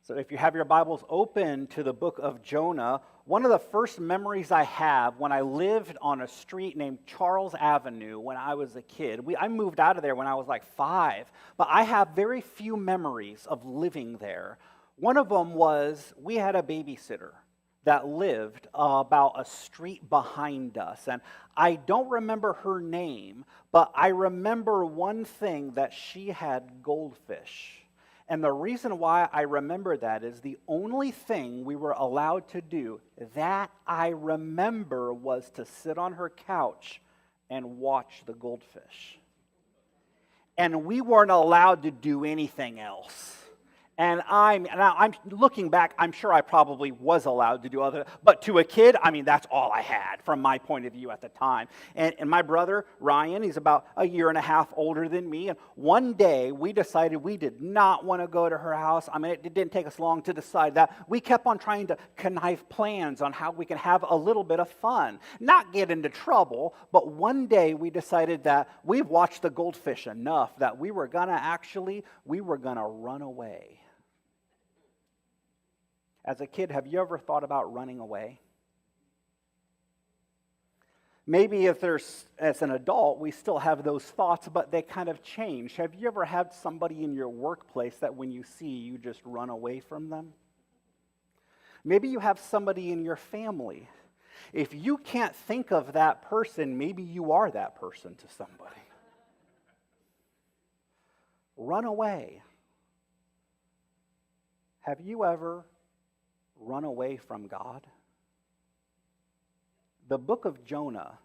So if you have your Bibles open to the book of Jonah, one of the first memories I have when I lived on a street named Charles Avenue when I was a kid. I moved out of there when I was like 5, but I have very few memories of living there. One of them was we had a babysitter that lived about a street behind us. And I don't remember her name, but I remember one thing, that she had goldfish. And the reason why I remember that is the only thing we were allowed to do, that I remember, was to sit on her couch and watch the goldfish. And we weren't allowed to do anything else. And I'm looking back, I'm sure I probably was allowed to do other, but to a kid, that's all I had from my point of view at the time. And my brother, Ryan, he's about a year and a half older than me, and one day we decided we did not want to go to her house. It didn't take us long to decide that. We kept on trying to connive plans on how we can have a little bit of fun, not get into trouble, but one day we decided that we've watched the goldfish enough that we were gonna run away. As a kid, have you ever thought about running away? Maybe as an adult, we still have those thoughts, but they kind of change. Have you ever had somebody in your workplace that when you see, you just run away from them? Maybe you have somebody in your family. If you can't think of that person, maybe you are that person to somebody. Run away. Have you ever run away from God? The book of Jonah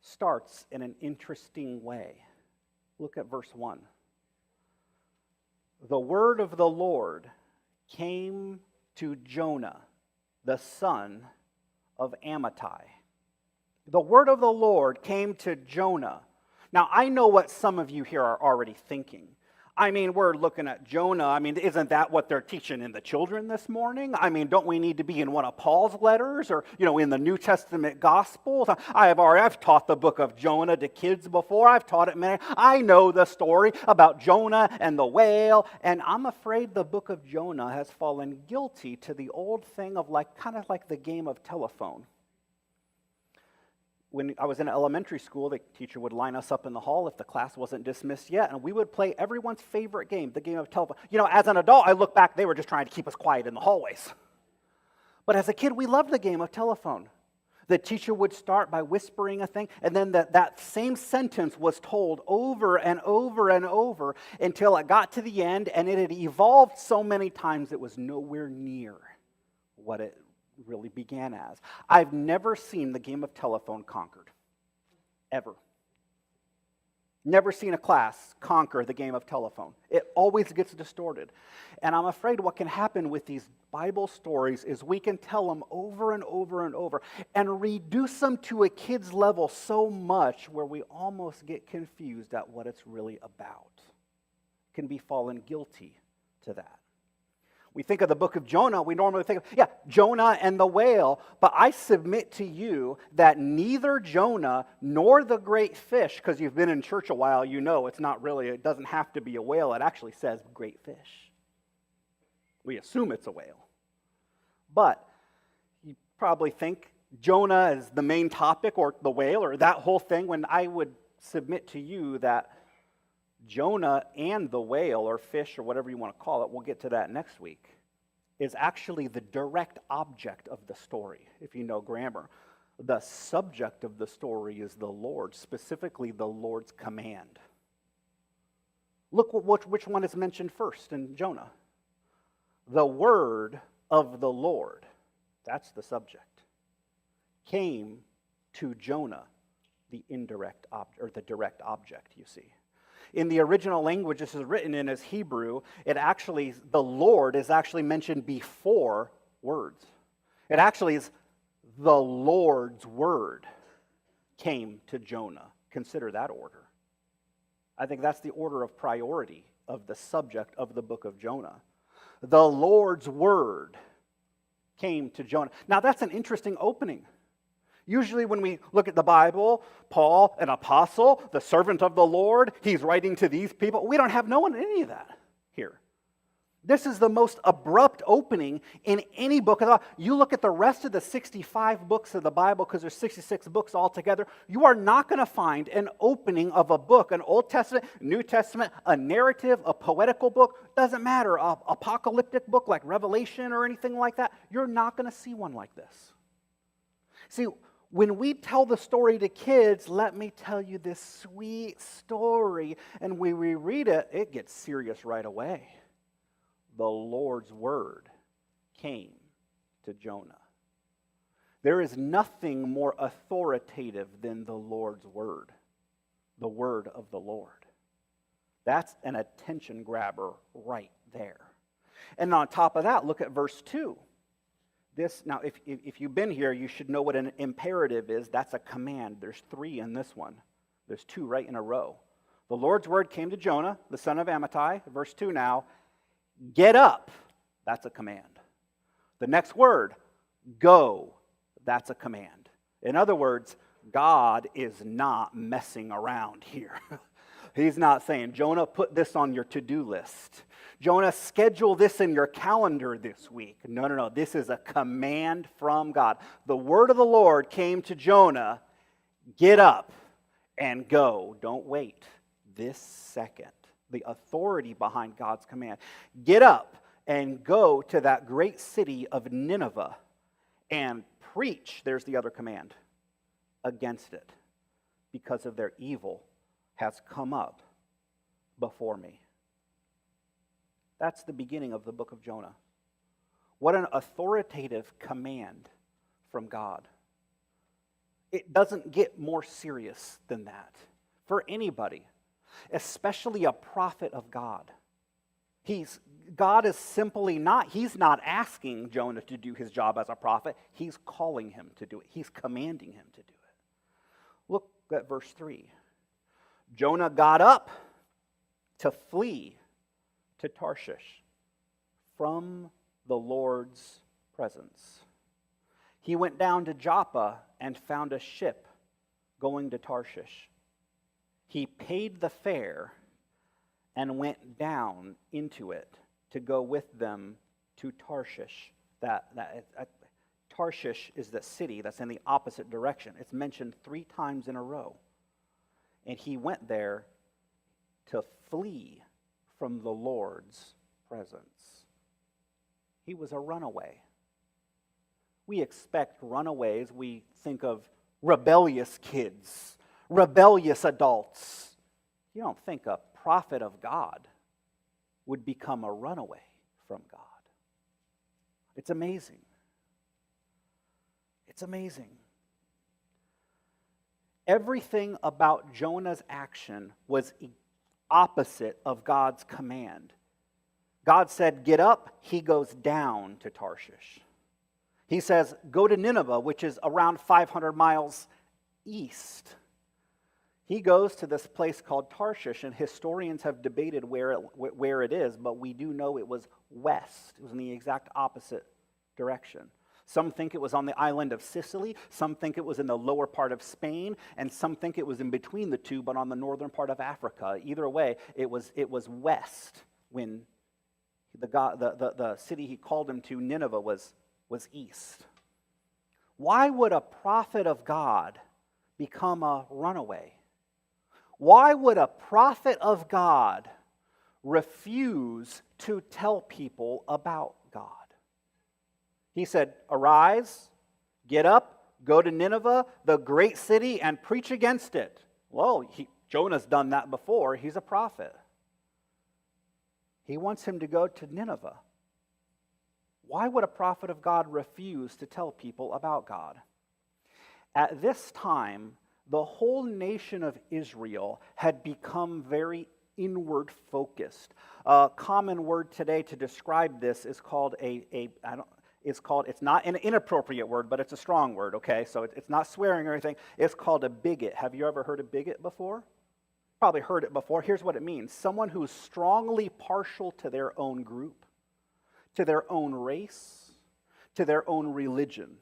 starts in an interesting way. Look at verse 1. The word of the Lord came to Jonah, the son of Amittai. The word of the Lord came to Jonah. Now, I know what some of you here are already thinking. We're looking at Jonah. Isn't that what they're teaching in the children this morning? Don't we need to be in one of Paul's letters or, in the New Testament Gospels? I've taught the book of Jonah to kids before. I've taught it many. I know the story about Jonah and the whale, and I'm afraid the book of Jonah has fallen guilty to the old thing of kind of like the game of telephone. When I was in elementary school, the teacher would line us up in the hall if the class wasn't dismissed yet, and we would play everyone's favorite game, the game of telephone. As an adult, I look back, they were just trying to keep us quiet in the hallways. But as a kid, we loved the game of telephone. The teacher would start by whispering a thing, and then that same sentence was told over and over and over until it got to the end, and it had evolved so many times it was nowhere near what it really began as. I've never seen the game of telephone conquered. Ever. Never seen a class conquer the game of telephone. It always gets distorted. And I'm afraid what can happen with these Bible stories is we can tell them over and over and over and reduce them to a kid's level so much where we almost get confused at what it's really about. Can be fallen guilty to that. We think of the book of Jonah, we normally think of, Jonah and the whale, but I submit to you that neither Jonah nor the great fish, because you've been in church a while, it doesn't have to be a whale, it actually says great fish. We assume it's a whale. But you probably think Jonah is the main topic, or the whale, or that whole thing, when I would submit to you that Jonah and the whale, or fish, or whatever you want to call it, we'll get to that next week, is actually the direct object of the story, if you know grammar. The subject of the story is the Lord, specifically the Lord's command. Look which one is mentioned first in Jonah. The word of the Lord, that's the subject, came to Jonah, the indirect object, or the direct object, you see. In the original language this is written in as Hebrew, the Lord is actually mentioned before words. It actually is the Lord's word came to Jonah. Consider that order. I think that's the order of priority of the subject of the book of Jonah. The Lord's word came to Jonah. Now that's an interesting opening. Usually when we look at the Bible, Paul, an apostle, the servant of the Lord, he's writing to these people. We don't have no one any of that here. This is the most abrupt opening in any book of the Bible. You look at the rest of the 65 books of the Bible, because there's 66 books altogether, you are not going to find an opening of a book, an Old Testament, New Testament, a narrative, a poetical book, doesn't matter, an apocalyptic book like Revelation or anything like that. You're not going to see one like this. See, when we tell the story to kids, let me tell you this sweet story, and we reread it, it gets serious right away. The Lord's word came to Jonah. There is nothing more authoritative than the Lord's word, the word of the Lord. That's an attention grabber right there. And on top of that, look at verse 2. Now, if you've been here, you should know what an imperative is. That's a command. There's 3 in this one. There's 2 right in a row. The Lord's word came to Jonah, the son of Amittai. Verse 2 now. Get up. That's a command. The next word, go. That's a command. In other words, God is not messing around here. He's not saying, Jonah, put this on your to-do list. Jonah, schedule this in your calendar this week. No. This is a command from God. The word of the Lord came to Jonah. Get up and go. Don't wait this second. The authority behind God's command. Get up and go to that great city of Nineveh and preach, there's the other command, against it, because of their evil has come up before me. That's the beginning of the book of Jonah. What an authoritative command from God. It doesn't get more serious than that for anybody, especially a prophet of God. God is simply not, he's not asking Jonah to do his job as a prophet. He's calling him to do it. He's commanding him to do it. Look at verse 3. Jonah got up to flee to Tarshish from the Lord's presence. He went down to Joppa and found a ship going to Tarshish. He paid the fare and went down into it to go with them to Tarshish. Tarshish is the city that's in the opposite direction. It's mentioned 3 times in a row. And he went there to flee from the Lord's presence. He was a runaway. We expect runaways. We think of rebellious kids, rebellious adults. You don't think a prophet of God would become a runaway from God. It's amazing. It's amazing. Everything about Jonah's action was opposite of God's command. God said, get up. He goes down to Tarshish. He says, go to Nineveh, which is around 500 miles east. He goes to this place called Tarshish, and historians have debated where it is, but we do know it was west. It was in the exact opposite direction. Some think it was on the island of Sicily, some think it was in the lower part of Spain, and some think it was in between the two, but on the northern part of Africa. Either way, it was west when the city he called him to, Nineveh, was east. Why would a prophet of God become a runaway? Why would a prophet of God refuse to tell people about God? He said, arise, get up, go to Nineveh, the great city, and preach against it. Well, Jonah's done that before. He's a prophet. He wants him to go to Nineveh. Why would a prophet of God refuse to tell people about God? At this time, the whole nation of Israel had become very inward focused. A common word today to describe this is called it's not an inappropriate word, but it's a strong word, okay? So it's not swearing or anything. It's called a bigot. Have you ever heard of bigot before? Probably heard it before. Here's what it means. Someone who's strongly partial to their own group, to their own race, to their own religion.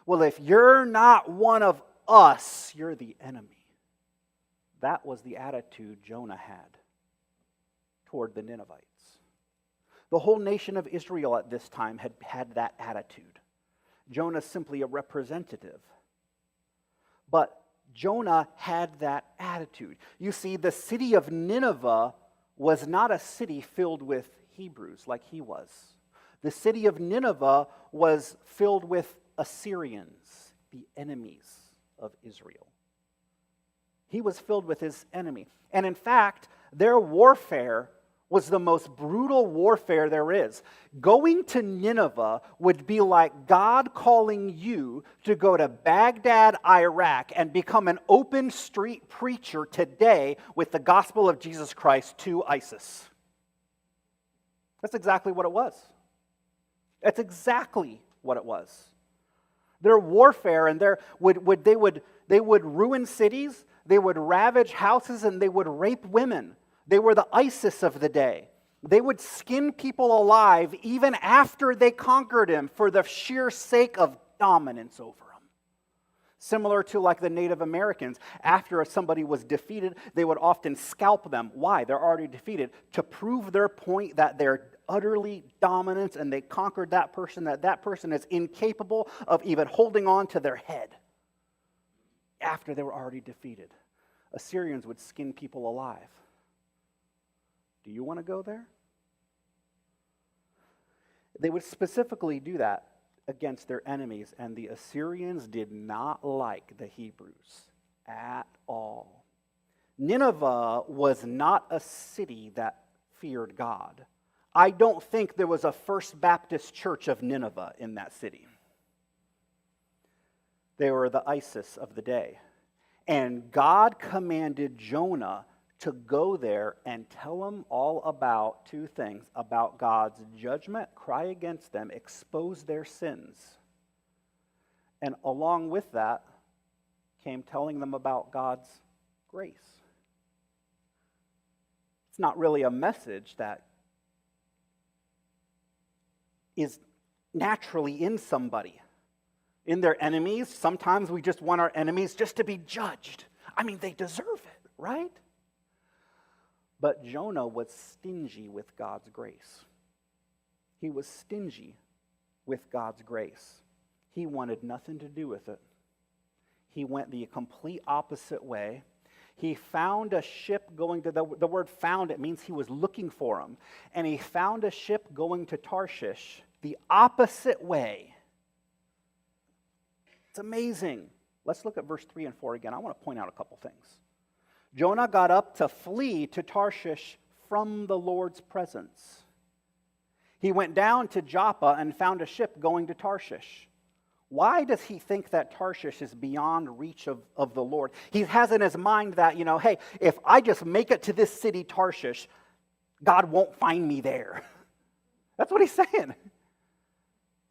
Well, if you're not one of us, you're the enemy. That was the attitude Jonah had toward the Ninevites. The whole nation of Israel at this time had that attitude. Jonah's simply a representative. But Jonah had that attitude. You see, the city of Nineveh was not a city filled with Hebrews like he was. The city of Nineveh was filled with Assyrians, the enemies of Israel. He was filled with his enemy. And in fact, their warfare was the most brutal warfare there is. Going to Nineveh would be like God calling you to go to Baghdad, Iraq, and become an open street preacher today with the gospel of Jesus Christ to ISIS. That's exactly what it was. That's exactly what it was. Their warfare, and they would ruin cities, they would ravage houses, and they would rape women. They were the ISIS of the day. They would skin people alive even after they conquered him for the sheer sake of dominance over them. Similar to like the Native Americans. After somebody was defeated, they would often scalp them. Why? They're already defeated. To prove their point that they're utterly dominant and they conquered that person is incapable of even holding on to their head. After they were already defeated. Assyrians would skin people alive. Do you want to go there? They would specifically do that against their enemies, and the Assyrians did not like the Hebrews at all. Nineveh was not a city that feared God. I don't think there was a First Baptist Church of Nineveh in that city. They were the ISIS of the day. And God commanded Jonah to go there and tell them all about two things, about God's judgment, cry against them, expose their sins. And along with that came telling them about God's grace. It's not really a message that is naturally in somebody. In their enemies, sometimes we just want our enemies just to be judged. I mean, they deserve it, right? But Jonah was stingy with God's grace. He was stingy with God's grace. He wanted nothing to do with it. He went the complete opposite way. He found a ship going to, the word found, it means he was looking for him. And he found a ship going to Tarshish the opposite way. It's amazing. Let's look at verse 3 and 4 again. I want to point out a couple things. Jonah got up to flee to Tarshish from the Lord's presence. He went down to Joppa and found a ship going to Tarshish. Why does he think that Tarshish is beyond reach of the Lord? He has in his mind that, hey, if I just make it to this city, Tarshish, God won't find me there. That's what he's saying.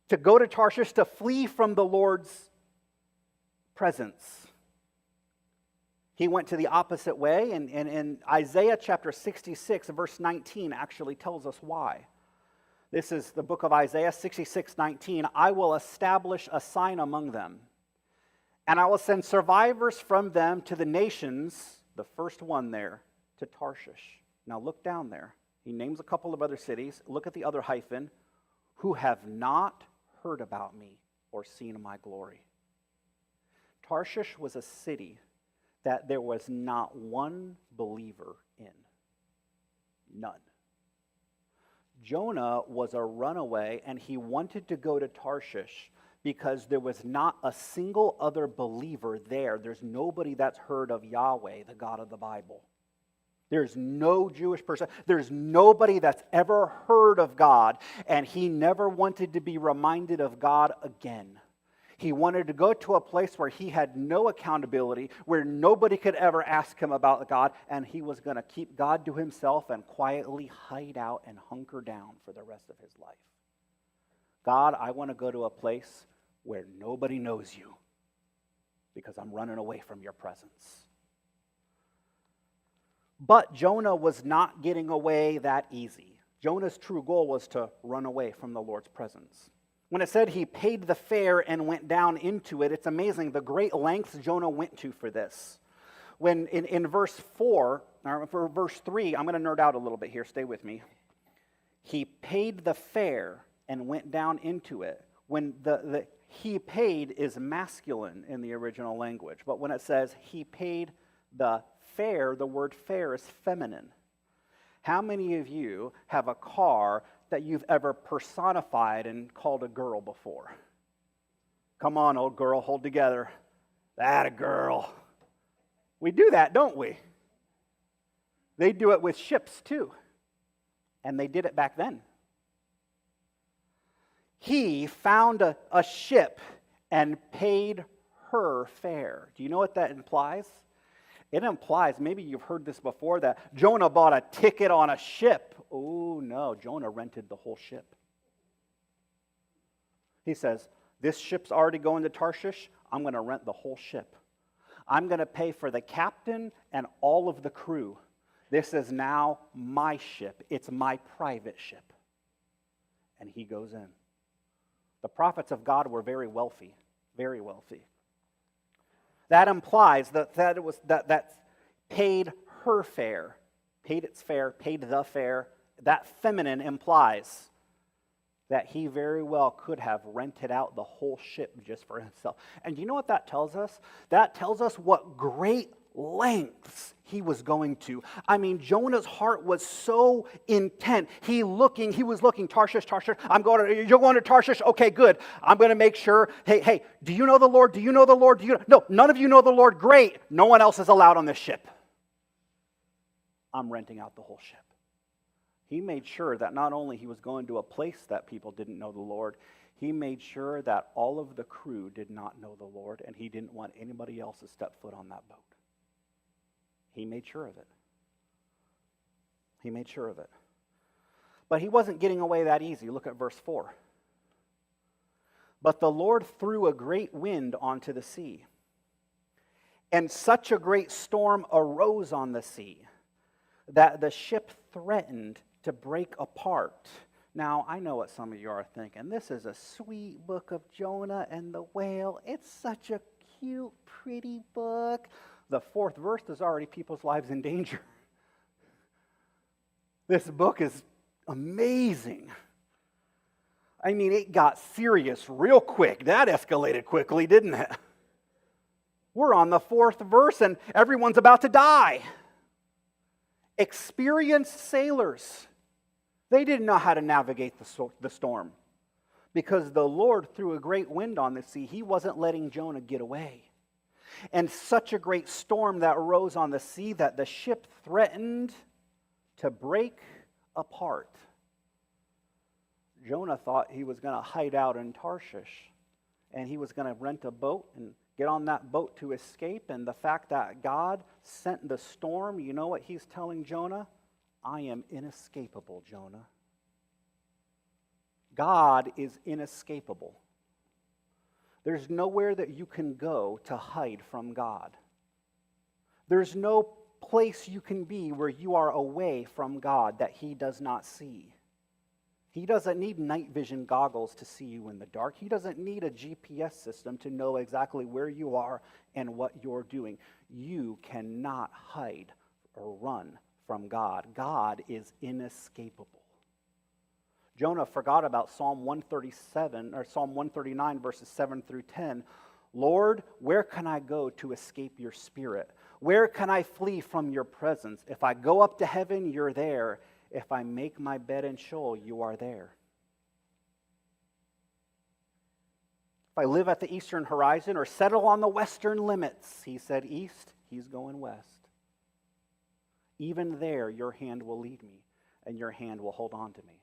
To go to Tarshish, to flee from the Lord's presence. He went to the opposite way, and in Isaiah chapter 66, verse 19 actually tells us why. This is the book of Isaiah 66:19. I will establish a sign among them, and I will send survivors from them to the nations, the first one there, to Tarshish. Now look down there. He names a couple of other cities. Look at the other hyphen. Who have not heard about me or seen my glory. Tarshish was a city that there was not one believer in. None. Jonah was a runaway, and he wanted to go to Tarshish because there was not a single other believer there. There's nobody that's heard of Yahweh, the God of the Bible. There's no Jewish person. There's nobody that's ever heard of God, and he never wanted to be reminded of God again. He wanted to go to a place where he had no accountability, where nobody could ever ask him about God, and he was going to keep God to himself and quietly hide out and hunker down for the rest of his life. God, I want to go to a place where nobody knows you because I'm running away from your presence. But Jonah was not getting away that easy. Jonah's true goal was to run away from the Lord's presence. When it said he paid the fare and went down into it, it's amazing the great lengths Jonah went to for this. When in verse 4, or for verse 3, I'm going to nerd out a little bit here, stay with me. He paid the fare and went down into it. When the he paid is masculine in the original language, but when it says he paid the fare, the word fare is feminine. How many of you have a car that you've ever personified and called a girl before? Come on, old girl, hold together. That a girl. We do that, don't we? They do it with ships too. And they did it back then. He found a ship and paid her fare. Do you know what that implies? It implies, maybe you've heard this before, that Jonah bought a ticket on a ship. Oh no, Jonah rented the whole ship. He says, this ship's already going to Tarshish. I'm going to rent the whole ship. I'm going to pay for the captain and all of the crew. This is now my ship. It's my private ship. And he goes in. The prophets of God were very wealthy, very wealthy. That implies that paid her fare, paid its fare, paid the fare. That feminine implies that he very well could have rented out the whole ship just for himself. And you know what that tells us? That tells us what great lengths he was going to. I mean, Jonah's heart was so intent. He was looking, Tarshish, you're going to Tarshish? Okay, good. I'm going to make sure, hey, do you know the Lord? Do you know the Lord? No, none of you know the Lord. Great. No one else is allowed on this ship. I'm renting out the whole ship. He made sure that not only he was going to a place that people didn't know the Lord, he made sure that all of the crew did not know the Lord, and he didn't want anybody else to step foot on that boat. He made sure of it. He made sure of it. But he wasn't getting away that easy. Look at verse 4. But the Lord threw a great wind onto the sea, and such a great storm arose on the sea that the ship threatened to break apart. Now, I know what some of you are thinking. This is a sweet book of Jonah and the whale. It's such a cute, pretty book. The 4th verse is already people's lives in danger. This book is amazing. I mean, it got serious real quick. That escalated quickly, didn't it? We're on the 4th verse and everyone's about to die. Experienced sailors, they didn't know how to navigate the storm because the Lord threw a great wind on the sea. He wasn't letting Jonah get away. And such a great storm that rose on the sea that the ship threatened to break apart. Jonah thought he was going to hide out in Tarshish, and he was going to rent a boat and get on that boat to escape. And the fact that God sent the storm, you know what he's telling Jonah? I am inescapable, Jonah. God is inescapable. There's nowhere that you can go to hide from God. There's no place you can be where you are away from God that he does not see. He doesn't need night vision goggles to see you in the dark. He doesn't need a GPS system to know exactly where you are and what you're doing. You cannot hide or run from God. God is inescapable. Jonah forgot about Psalm 139, verses 7 through 10. Lord, where can I go to escape your spirit? Where can I flee from your presence? If I go up to heaven, you're there. If I make my bed in Sheol, you are there. If I live at the eastern horizon or settle on the western limits, he said east, he's going west. Even there, your hand will lead me, and your hand will hold on to me.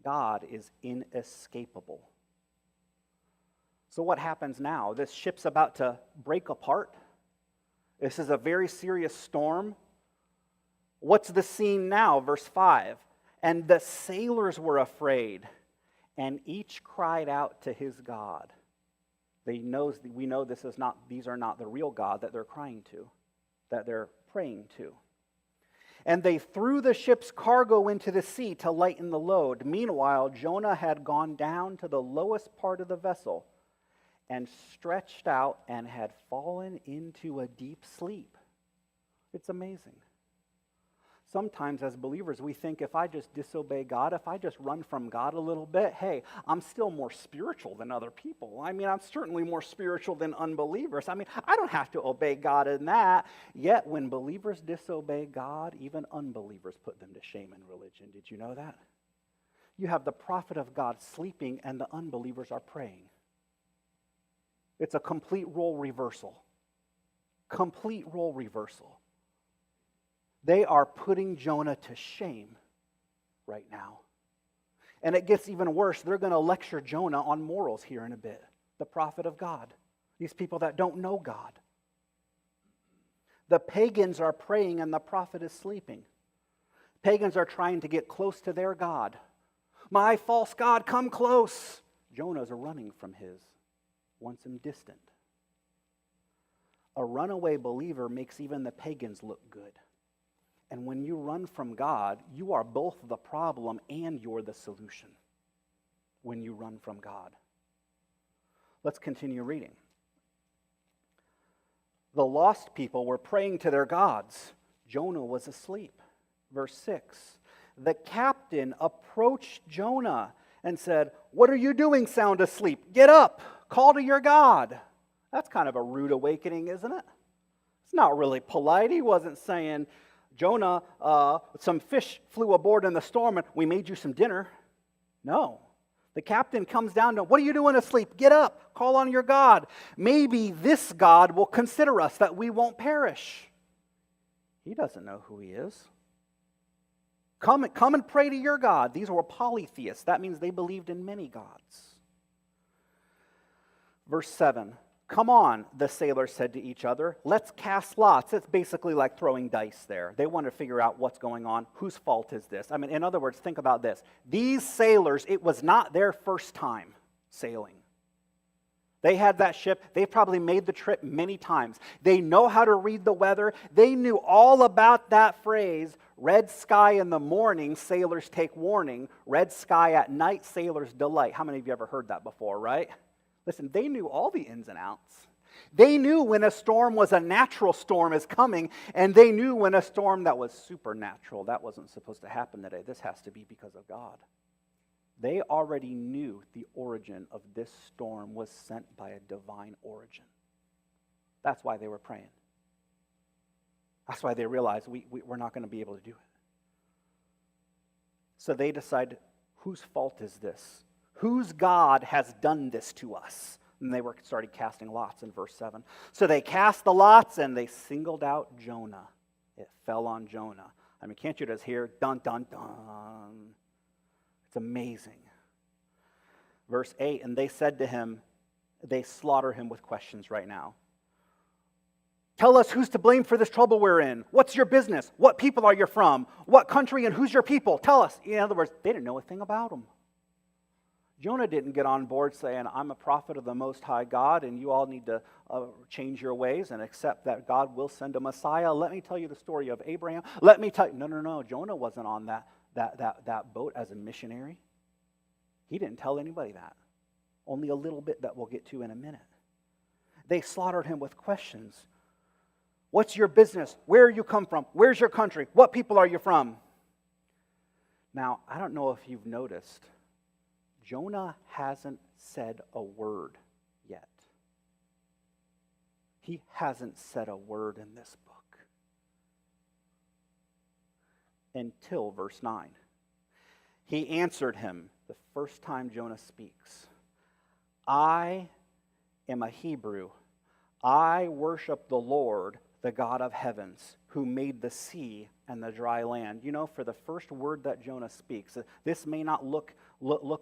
God is inescapable. So what happens now? This ship's about to break apart. This is a very serious storm. What's the scene now? Verse 5. And the sailors were afraid, and each cried out to his God. We know these are not the real God that they're crying to, that they're praying to. And they threw the ship's cargo into the sea to lighten the load. Meanwhile, Jonah had gone down to the lowest part of the vessel and stretched out and had fallen into a deep sleep. It's amazing. Sometimes as believers, we think if I just disobey God, if I just run from God a little bit, hey, I'm still more spiritual than other people. I mean, I'm certainly more spiritual than unbelievers. I mean, I don't have to obey God in that. Yet when believers disobey God, even unbelievers put them to shame in religion. Did you know that? You have the prophet of God sleeping and the unbelievers are praying. It's a complete role reversal. Complete role reversal. They are putting Jonah to shame right now. And it gets even worse. They're going to lecture Jonah on morals here in a bit. The prophet of God. These people that don't know God. The pagans are praying and the prophet is sleeping. Pagans are trying to get close to their God. My false God, come close. Jonah's running from his, wants him distant. A runaway believer makes even the pagans look good. And when you run from God, you are both the problem and you're the solution when you run from God. Let's continue reading. The lost people were praying to their gods. Jonah was asleep. Verse 6. The captain approached Jonah and said, "What are you doing sound asleep? Get up, call to your God." That's kind of a rude awakening, isn't it? It's not really polite. He wasn't saying, "Jonah, some fish flew aboard in the storm and we made you some dinner." No. The captain comes down to, "What are you doing asleep? Get up, call on your God. Maybe this God will consider us that we won't perish." He doesn't know who he is. Come and pray to your God. These were polytheists. That means they believed in many gods. Verse 7. "Come on," the sailors said to each other. "Let's cast lots." It's basically like throwing dice there. They want to figure out what's going on. Whose fault is this? I mean, in other words, think about this. These sailors, it was not their first time sailing. They had that ship. They probably made the trip many times. They know how to read the weather. They knew all about that phrase, "Red sky in the morning, sailors take warning. Red sky at night, sailors delight." How many of you ever heard that before, right? Listen, they knew all the ins and outs. They knew when a storm was a natural storm is coming, and they knew when a storm that was supernatural, that wasn't supposed to happen today. This has to be because of God. They already knew the origin of this storm was sent by a divine origin. That's why they were praying. That's why they realized we're not going to be able to do it. So they decide, whose fault is this? Whose God has done this to us? And they started casting lots in verse 7. So they cast the lots and they singled out Jonah. It fell on Jonah. I mean, can't you just hear, dun, dun, dun? It's amazing. Verse 8, and they said to him, they slaughter him with questions right now. "Tell us who's to blame for this trouble we're in. What's your business? What people are you from? What country and who's your people? Tell us." In other words, they didn't know a thing about him. Jonah didn't get on board saying, "I'm a prophet of the Most High God, and you all need to change your ways and accept that God will send a Messiah. Let me tell you the story of Abraham. Let me tell you." No. Jonah wasn't on that boat as a missionary. He didn't tell anybody that. Only a little bit that we'll get to in a minute. They slaughtered him with questions. "What's your business? Where you come from? Where's your country? What people are you from?" Now, I don't know if you've noticed, Jonah hasn't said a word yet. He hasn't said a word in this book. Until verse 9. He answered him, the first time Jonah speaks, "I am a Hebrew. I worship the Lord, the God of heavens, who made the sea and the dry land." You know, for the first word that Jonah speaks, this may not look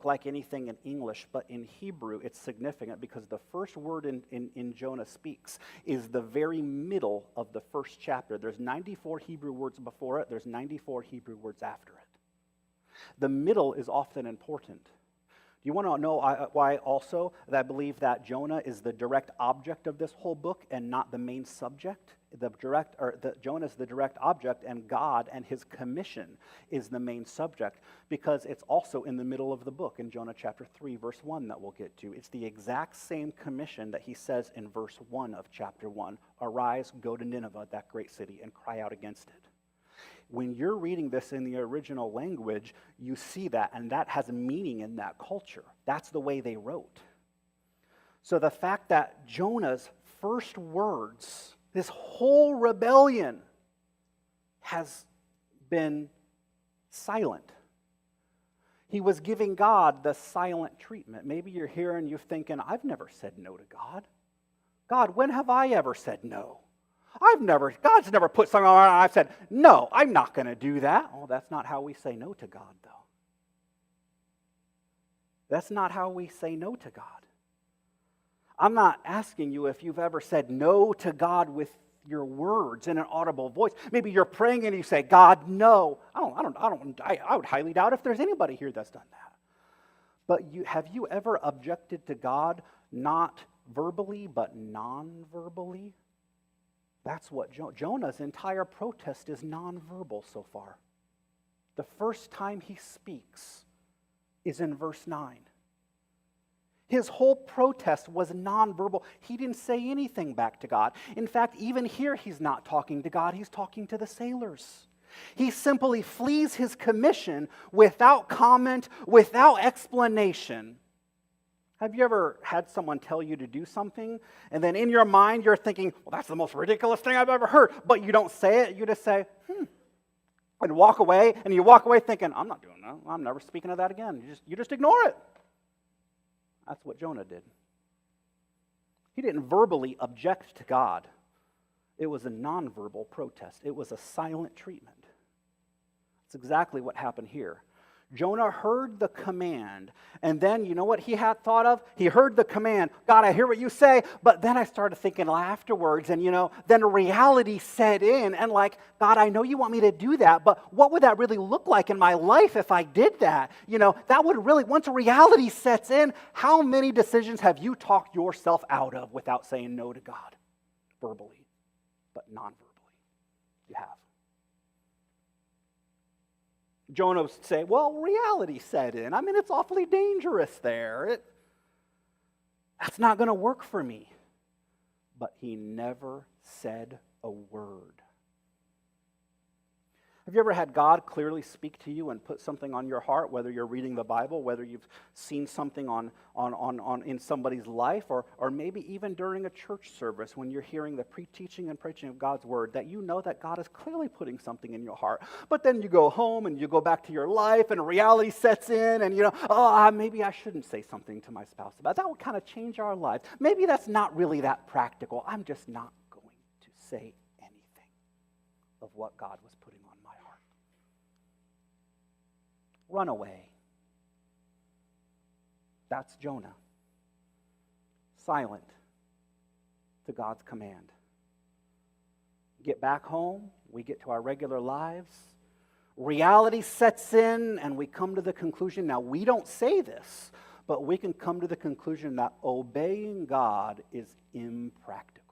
like anything in English, but in Hebrew it's significant because the first word in Jonah speaks is the very middle of the first chapter. There's 94 Hebrew words before it. There's 94 Hebrew words after it. The middle is often important. Do you want to know why also that I believe that Jonah is the direct object of this whole book and not the main subject? Jonah is the direct object, and God and his commission is the main subject, because it's also in the middle of the book in Jonah chapter 3, verse 1 that we'll get to. It's the exact same commission that he says in verse 1 of chapter 1. "Arise, go to Nineveh, that great city, and cry out against it." When you're reading this in the original language, you see that, and that has meaning in that culture. That's the way they wrote. So the fact that Jonah's first words, this whole rebellion, has been silent. He was giving God the silent treatment. Maybe you're here and you're thinking, I've never said no to God. God, when have I ever said no? God's never put something on and I've said, no, I'm not going to do that. Oh, that's not how we say no to God, though. That's not how we say no to God. I'm not asking you if you've ever said no to God with your words in an audible voice. Maybe you're praying and you say, God, no. I would highly doubt if there's anybody here that's done that. But have you ever objected to God not verbally but non-verbally? That's what Jonah's entire protest is non-verbal so far. The first time he speaks is in verse 9. His whole protest was nonverbal. He didn't say anything back to God. In fact, even here, he's not talking to God. He's talking to the sailors. He simply flees his commission without comment, without explanation. Have you ever had someone tell you to do something, and then in your mind you're thinking, well, that's the most ridiculous thing I've ever heard, but you don't say it, you just say, and walk away, and you walk away thinking, I'm not doing that. I'm never speaking of that again. You just ignore it. That's what Jonah did. He didn't verbally object to God. It was a nonverbal protest. It was a silent treatment. That's exactly what happened here. Jonah heard the command, and then you know what he had thought of? He heard the command, God, I hear what you say, but then I started thinking afterwards, and then reality set in, and God, I know you want me to do that, but what would that really look like in my life if I did that? That would really, once reality sets in, how many decisions have you talked yourself out of without saying no to God? Verbally, but non-verbally. You have. Jonah would say, well, reality set in. It's awfully dangerous there. That's not going to work for me. But he never said a word. Have you ever had God clearly speak to you and put something on your heart, whether you're reading the Bible, whether you've seen something on in somebody's life, or maybe even during a church service when you're hearing the teaching and preaching of God's word, that you know that God is clearly putting something in your heart. But then you go home and you go back to your life and reality sets in and maybe I shouldn't say something to my spouse about that. Would kind of change our lives. Maybe that's not really that practical. I'm just not going to say anything of what God was putting on my heart. Runaway. That's Jonah. Silent to God's command. Get back home, we get to our regular lives. Reality sets in and we come to the conclusion, now we don't say this, but we can come to the conclusion that obeying God is impractical.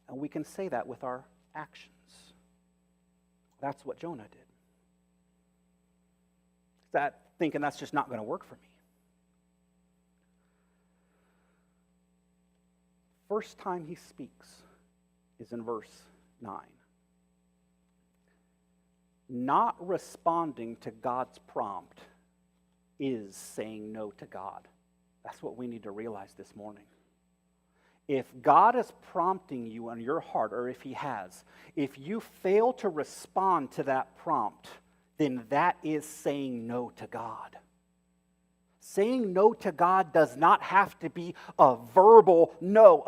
And we can say that with our actions. That's what Jonah did. That thinking that's just not going to work for me. First time he speaks is in verse 9. Not responding to God's prompt is saying no to God. That's what we need to realize this morning. If God is prompting you in your heart, or if he has, if you fail to respond to that prompt, then that is saying no to God. Saying no to God does not have to be a verbal no.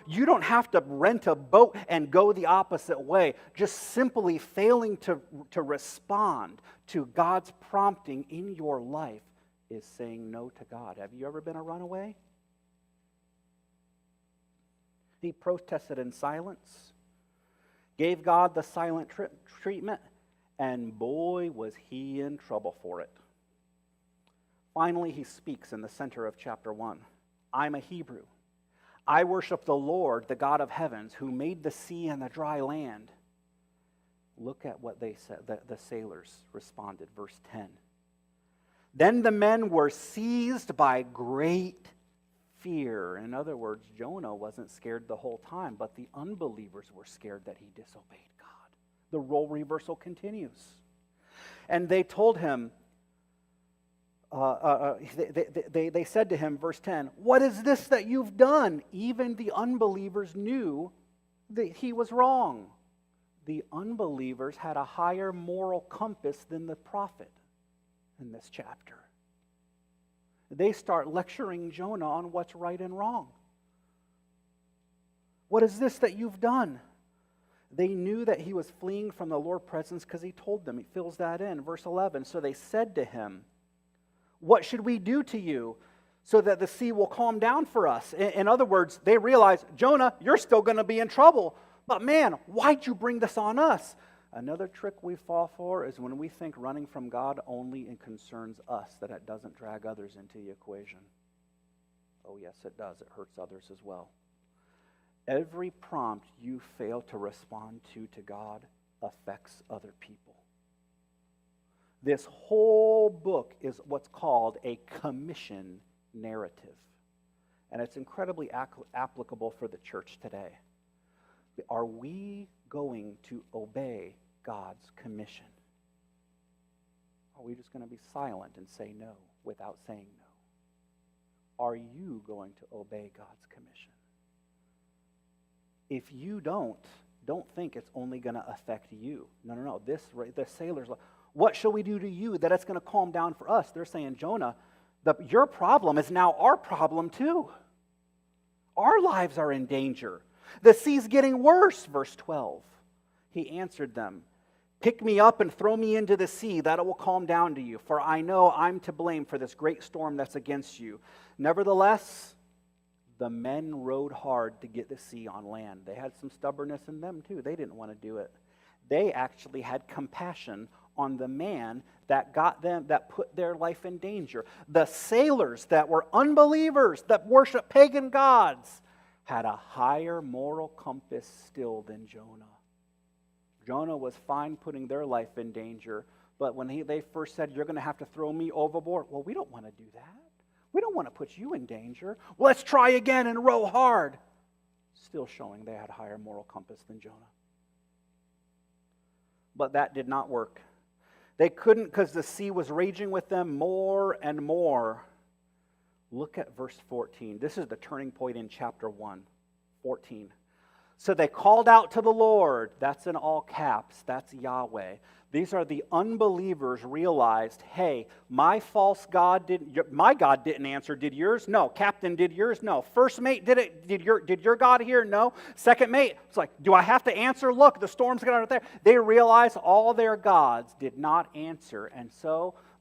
You don't have to rent a boat and go the opposite way. Just simply failing to respond to God's prompting in your life is saying no to God. Have you ever been a runaway? He protested in silence, gave God the silent treatment, and boy, was he in trouble for it. Finally, he speaks in the center of chapter 1. I'm a Hebrew. I worship the Lord, the God of heavens, who made the sea and the dry land. Look at what they said. The sailors responded, verse 10. Then the men were seized by great fear. In other words, Jonah wasn't scared the whole time, but the unbelievers were scared that he disobeyed God. The role reversal continues. And they told him, they said to him, verse 10, "What is this that you've done?" Even the unbelievers knew that he was wrong. The unbelievers had a higher moral compass than the prophet in this chapter. They start lecturing Jonah on what's right and wrong. "What is this that you've done?" They knew that he was fleeing from the Lord's presence because he told them. He fills that in. Verse 11, "So they said to him, 'What should we do to you so that the sea will calm down for us?'" In other words, they realize, Jonah, you're still going to be in trouble. But man, why'd you bring this on us? Another trick we fall for is when we think running from God only concerns us, that it doesn't drag others into the equation. Oh yes, it does. It hurts others as well. Every prompt you fail to respond to God affects other people. This whole book is what's called a commission narrative. And it's incredibly applicable for the church today. Are we going to obey God's commission? Are we just going to be silent and say no without saying no? Are you going to obey God's commission? If you don't think it's only going to affect you. No. The sailors, what shall we do to you that it's going to calm down for us? They're saying, Jonah, your problem is now our problem too. Our lives are in danger. The sea's getting worse, verse 12. He answered them, "Pick me up and throw me into the sea, that it will calm down to you, for I know I'm to blame for this great storm that's against you." Nevertheless, the men rowed hard to get the sea on land. They had some stubbornness in them too. They didn't want to do it. They actually had compassion on the man that put their life in danger. The sailors that were unbelievers, that worship pagan gods, had a higher moral compass still than Jonah. Jonah was fine putting their life in danger, but when they first said, "You're going to have to throw me overboard," well, we don't want to do that. We don't want to put you in danger. Well, let's try again and row hard. Still showing they had a higher moral compass than Jonah. But that did not work. They couldn't because the sea was raging with them more and more. Look at verse 14. This is the turning point in chapter 1, 14. "So they called out to the Lord." That's in all caps. That's Yahweh. These are the unbelievers realized, hey, my God didn't answer. Did yours? No. Captain, did yours? No. First mate, did it? Did your God hear? No. Second mate, it's like, do I have to answer? Look, the storm's going out there. They realized all their gods did not answer.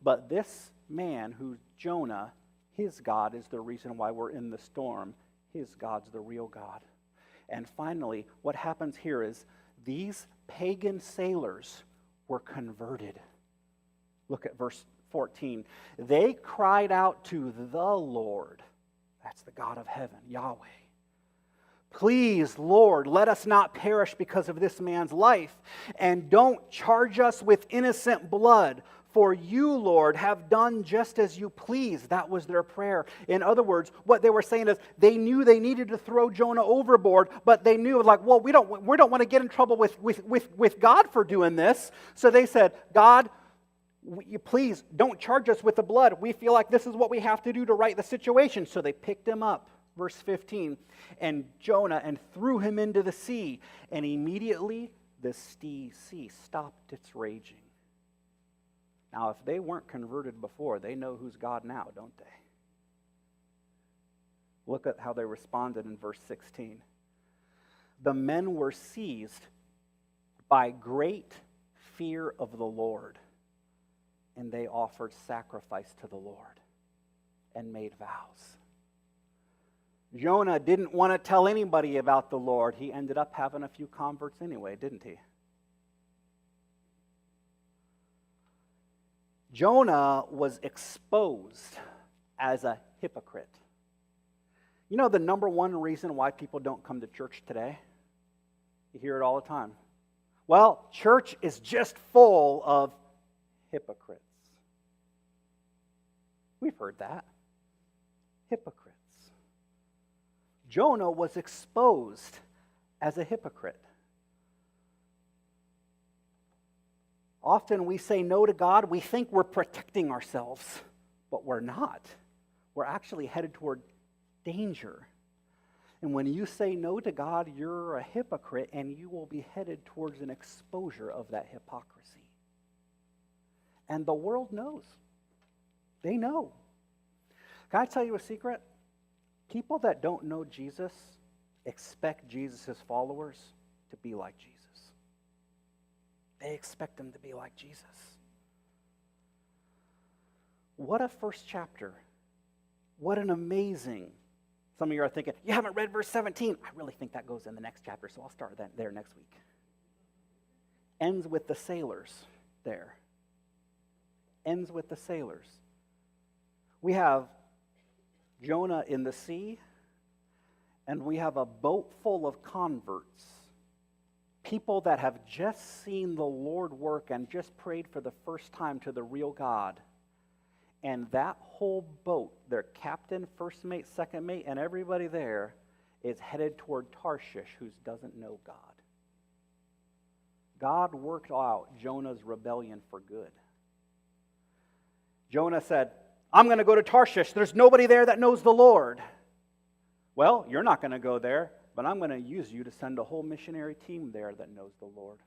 But this man who's Jonah, his God is the reason why we're in the storm. His God's the real God. And finally, what happens here is these pagan sailors were converted. Look at verse 14. They cried out to the Lord. That's the God of heaven, Yahweh. "Please, Lord, let us not perish because of this man's life, and don't charge us with innocent blood. For you, Lord, have done just as you please." That was their prayer. In other words, what they were saying is they knew they needed to throw Jonah overboard, but they knew, well, we don't want to get in trouble with God for doing this. So they said, "God, please don't charge us with the blood. We feel like this is what we have to do to right the situation." So they picked him up, verse 15, and threw him into the sea. And immediately the sea stopped its raging. Now, if they weren't converted before, they know who's God now, don't they? Look at how they responded in verse 16. "The men were seized by great fear of the Lord, and they offered sacrifice to the Lord and made vows." Jonah didn't want to tell anybody about the Lord. He ended up having a few converts anyway, didn't he? Jonah was exposed as a hypocrite. You know the number one reason why people don't come to church today? You hear it all the time. Well, church is just full of hypocrites. We've heard that. Hypocrites. Jonah was exposed as a hypocrite. Often we say no to God. We think we're protecting ourselves, but we're not. We're actually headed toward danger. And when you say no to God, you're a hypocrite, and you will be headed towards an exposure of that hypocrisy. And the world knows. They know. Can I tell you a secret? People that don't know Jesus expect Jesus' followers to be like Jesus. They expect them to be like Jesus. What a first chapter. What an amazing. Some of you are thinking, you haven't read verse 17. I really think that goes in the next chapter, so I'll start that there next week. Ends with the sailors there. Ends with the sailors. We have Jonah in the sea, and we have a boat full of converts. People that have just seen the Lord work and just prayed for the first time to the real God. And that whole boat, their captain, first mate, second mate, and everybody there is headed toward Tarshish, who doesn't know God. God worked out Jonah's rebellion for good. Jonah said, I'm going to go to Tarshish. There's nobody there that knows the Lord. Well, you're not going to go there, but I'm going to use you to send a whole missionary team there that knows the Lord.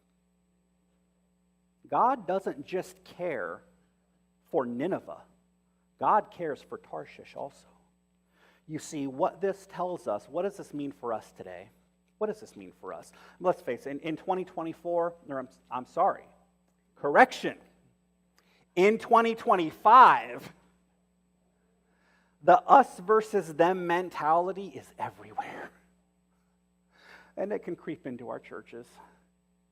God doesn't just care for Nineveh. God cares for Tarshish also. You see, what this tells us, what does this mean for us today? What does this mean for us? Let's face it, in 2024, I'm sorry, correction. In 2025, the us versus them mentality is everywhere. And it can creep into our churches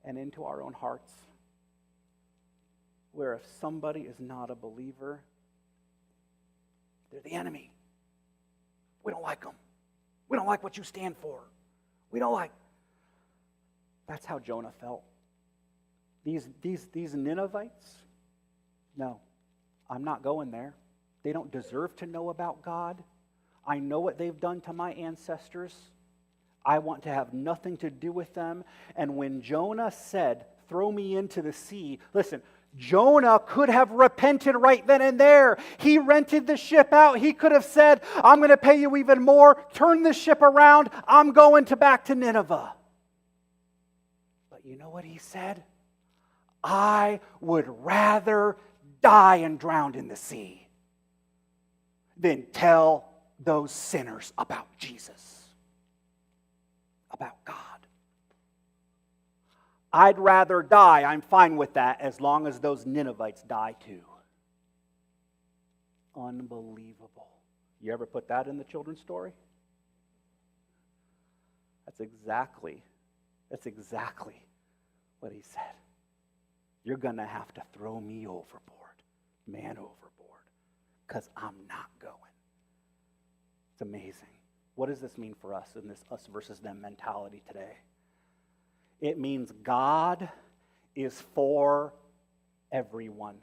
and into our own hearts, where if somebody is not a believer, they're the enemy. We don't like them. We don't like what you stand for. We don't like. That's how Jonah felt. These Ninevites, no, I'm not going there. They don't deserve to know about God. I know what they've done to my ancestors. I want to have nothing to do with them. And when Jonah said, throw me into the sea, listen, Jonah could have repented right then and there. He rented the ship out. He could have said, I'm going to pay you even more. Turn the ship around. I'm going back to Nineveh. But you know what he said? I would rather die and drown in the sea than tell those sinners about Jesus, about God. I'd rather die. I'm fine with that as long as those Ninevites die too. Unbelievable. You ever put that in the children's story? That's exactly what he said. You're going to have to throw me overboard, man overboard, because I'm not going. It's amazing. What does this mean for us in this us versus them mentality today? It means God is for everyone.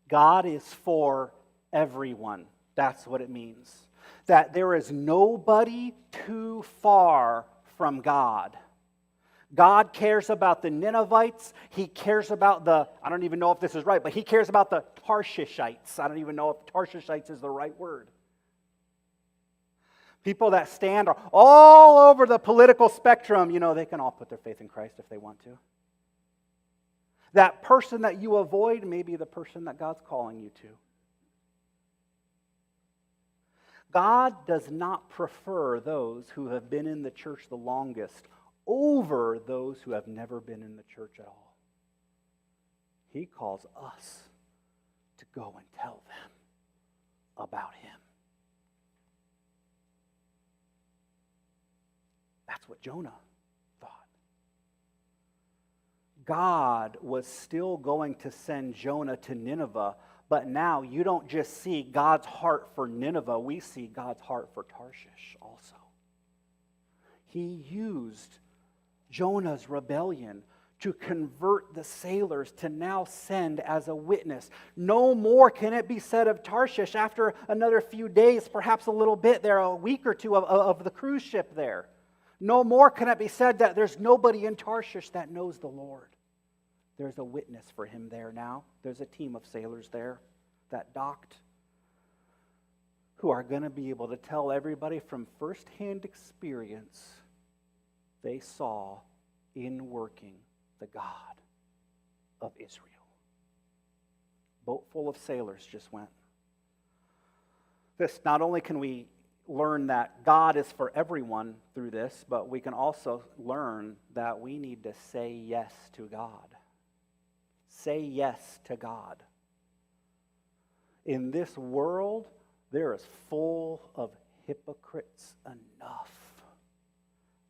God is for everyone. That's what it means. That there is nobody too far from God. God cares about the Ninevites. He cares about I don't even know if this is right, but he cares about the Tarshishites. I don't even know if Tarshishites is the right word. People that stand all over the political spectrum, they can all put their faith in Christ if they want to. That person that you avoid may be the person that God's calling you to. God does not prefer those who have been in the church the longest over those who have never been in the church at all. He calls us to go and tell them about him. That's what Jonah thought. God was still going to send Jonah to Nineveh, but now you don't just see God's heart for Nineveh, we see God's heart for Tarshish also. He used Jonah's rebellion to convert the sailors to now send as a witness. No more can it be said of Tarshish after another few days, perhaps a little bit there, a week or two of the cruise ship there. No more can it be said that there's nobody in Tarshish that knows the Lord. There's a witness for him there now. There's a team of sailors there that docked who are going to be able to tell everybody from firsthand experience they saw in working the God of Israel. Boat full of sailors just went. This, not only can we learn that God is for everyone through this, but we can also learn that we need to say yes to God. Say yes to God. In this world, there is full of hypocrites enough.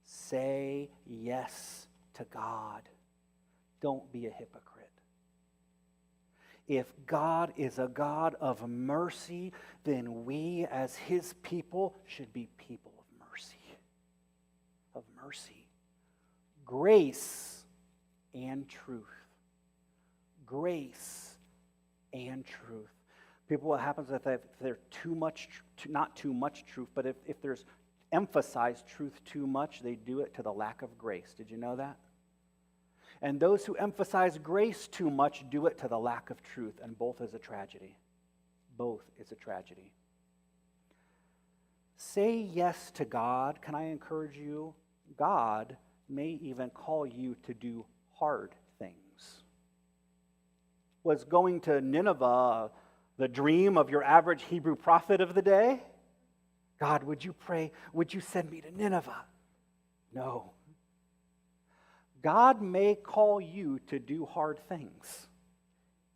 Say yes to God. Don't be a hypocrite. If God is a God of mercy, then we as his people should be people of mercy. Of mercy. Grace and truth. Grace and truth. People, what happens if they're too much, not too much truth, but if there's emphasized truth too much, they do it to the lack of grace. Did you know that? And those who emphasize grace too much do it to the lack of truth, and both is a tragedy. Both is a tragedy. Say yes to God. Can I encourage you? God may even call you to do hard things. Was going to Nineveh the dream of your average Hebrew prophet of the day? God, would you pray? Would you send me to Nineveh? No. God may call you to do hard things.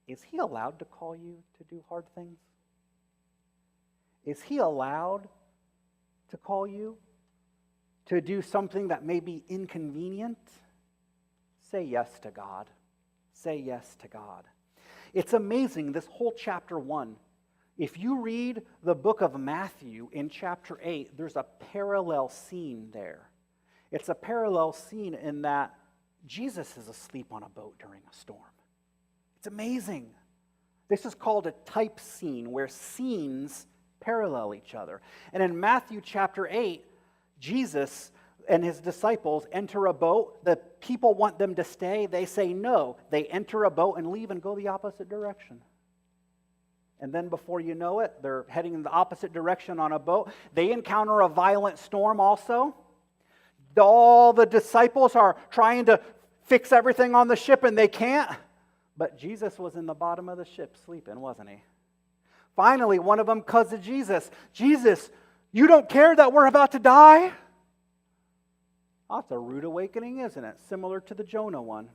Is he allowed to call you to do hard things? Is he allowed to call you to do something that may be inconvenient? Say yes to God. Say yes to God. It's amazing, this whole chapter 1. If you read the book of Matthew in chapter 8, there's a parallel scene there. It's a parallel scene in that Jesus is asleep on a boat during a storm. It's amazing. This is called a type scene, where scenes parallel each other. And in Matthew chapter 8, Jesus and his disciples enter a boat. The people want them to stay. They say no. They enter a boat and leave and go the opposite direction. And then before you know it, they're heading in the opposite direction on a boat. They encounter a violent storm also. All the disciples are trying to fix everything on the ship and they can't. But Jesus was in the bottom of the ship sleeping, wasn't he? Finally, one of them comes to Jesus. Jesus, you don't care that we're about to die? Oh, that's a rude awakening, isn't it? Similar to the Jonah one.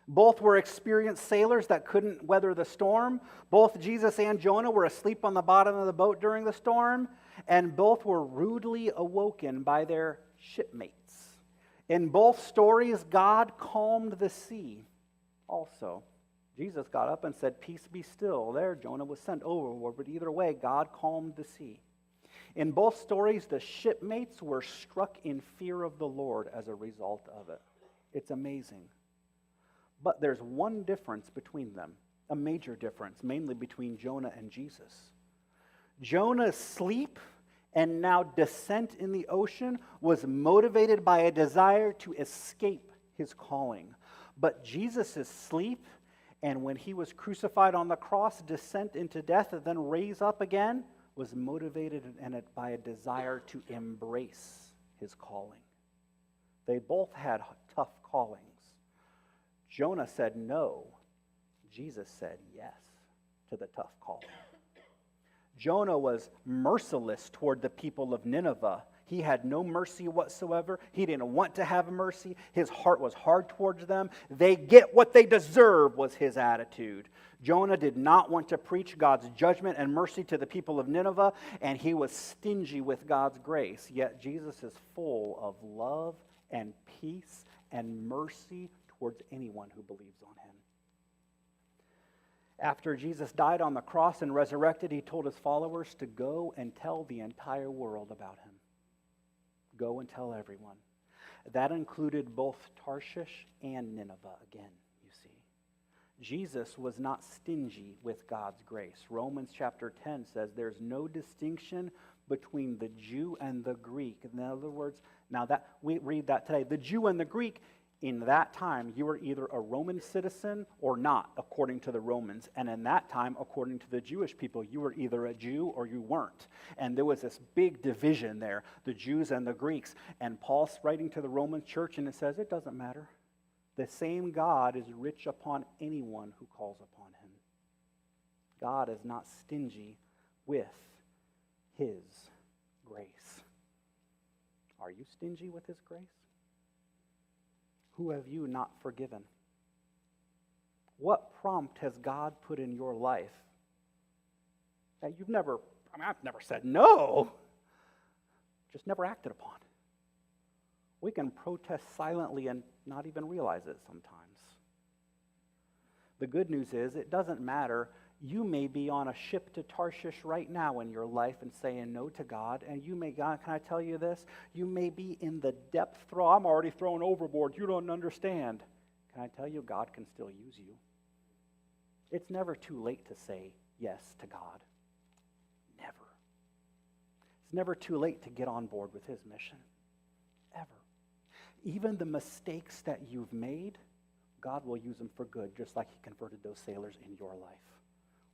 Both were experienced sailors that couldn't weather the storm. Both Jesus and Jonah were asleep on the bottom of the boat during the storm. And both were rudely awoken by their shipmates. In both stories, God calmed the sea. Also, Jesus got up and said, "Peace be still." There, Jonah was sent overboard, but either way, God calmed the sea. In both stories, the shipmates were struck in fear of the Lord as a result of it. It's amazing. But there's one difference between them, a major difference, mainly between Jonah and Jesus. Jonah's sleep and now descent in the ocean was motivated by a desire to escape his calling. But Jesus' sleep, and when he was crucified on the cross, descent into death and then raise up again, was motivated by a desire to embrace his calling. They both had tough callings. Jonah said no. Jesus said yes to the tough calling. Jonah was merciless toward the people of Nineveh. He had no mercy whatsoever. He didn't want to have mercy. His heart was hard towards them. They get what they deserve, was his attitude. Jonah did not want to preach God's judgment and mercy to the people of Nineveh, and he was stingy with God's grace. Yet Jesus is full of love and peace and mercy towards anyone who believes on him. After Jesus died on the cross and resurrected, he told his followers to go and tell the entire world about him. Go and tell everyone. That included both Tarshish and Nineveh again, you see. Jesus was not stingy with God's grace. Romans chapter 10 says there's no distinction between the Jew and the Greek. In other words, now that we read that today, the Jew and the Greek, in that time, you were either a Roman citizen or not, according to the Romans. And in that time, according to the Jewish people, you were either a Jew or you weren't. And there was this big division there, the Jews and the Greeks. And Paul's writing to the Roman church, and it says, it doesn't matter. The same God is rich upon anyone who calls upon him. God is not stingy with his grace. Are you stingy with his grace? Who have you not forgiven? What prompt has God put in your life that I've never said no, just never acted upon? We can protest silently and not even realize it sometimes. The good news is it doesn't matter. You may be on a ship to Tarshish right now in your life and saying no to God, and you may, God, can I tell you this? You may be in the depth throw. I'm already thrown overboard. You don't understand. Can I tell you, God can still use you? It's never too late to say yes to God. Never. It's never too late to get on board with his mission. Ever. Even the mistakes that you've made, God will use them for good, just like he converted those sailors in your life.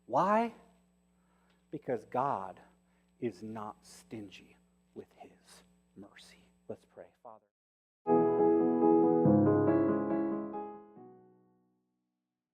Why? Because God is not stingy with his mercy. Let's pray. Father.